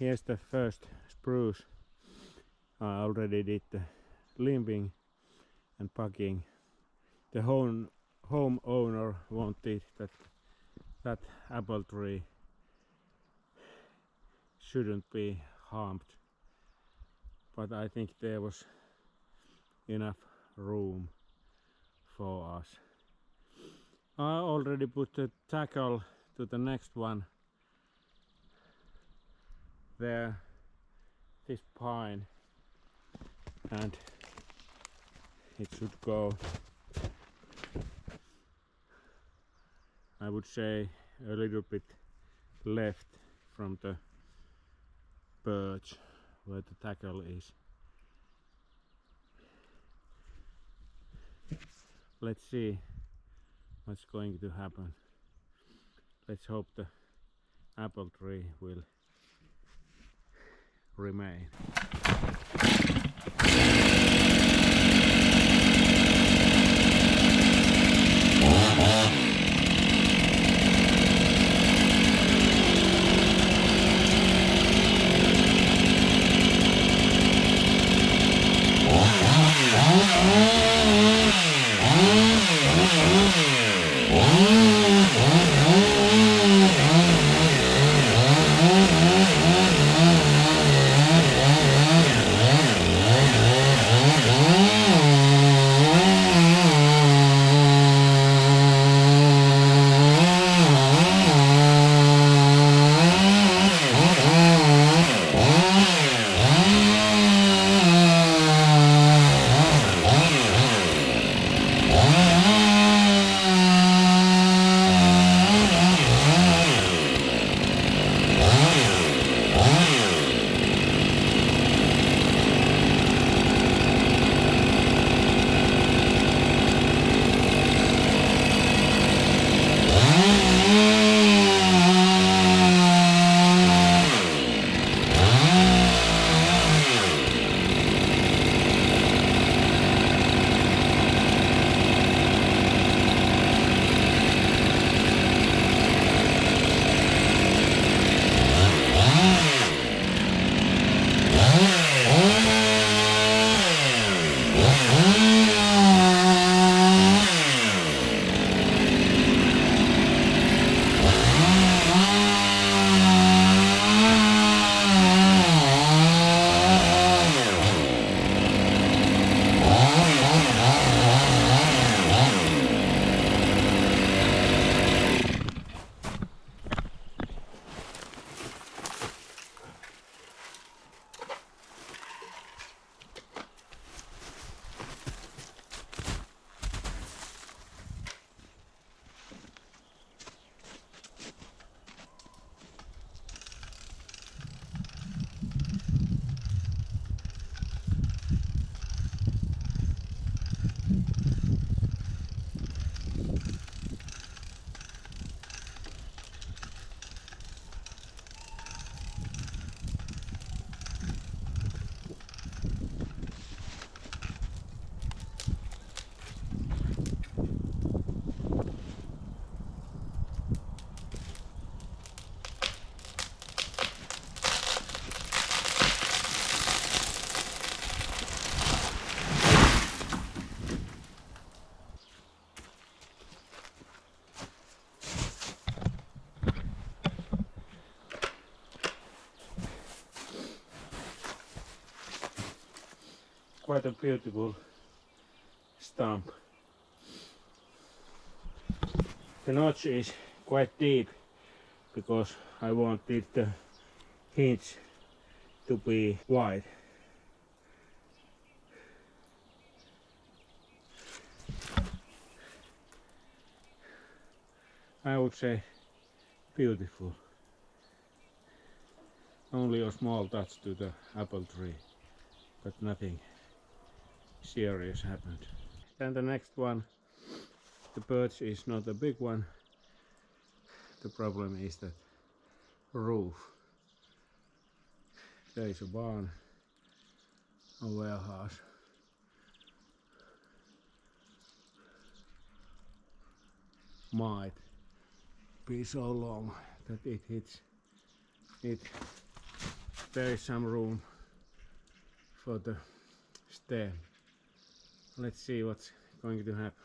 Here's the first spruce. I already did the limbing and packing. The homeowner wanted that apple tree shouldn't be harmed, but I think there was enough room for us. I already put the tackle to the next one there, this pine, and it should go, I would say, a little bit left from the birch where the tackle is. Let's see what's going to happen. Let's hope the apple tree will remain. Quite a beautiful stump. The notch is quite deep because I wanted the hinge to be wide. I would say beautiful. Only a small touch to the apple tree, but nothing serious happened. Then the next one, the birch is not a big one. The problem is the roof. There is a barn, a warehouse. Might be so long that it hits it there is some room for the stem. Let's see what's going to happen.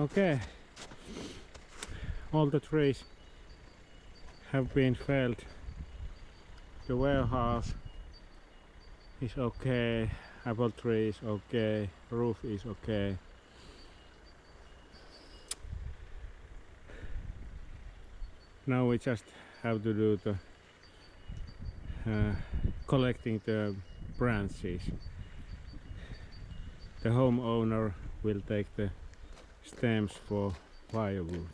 Okay, all the trees have been felled. The warehouse is okay, apple tree is okay, roof is okay. Now we just have to do the collecting the branches. The homeowner will take the stems for firewood.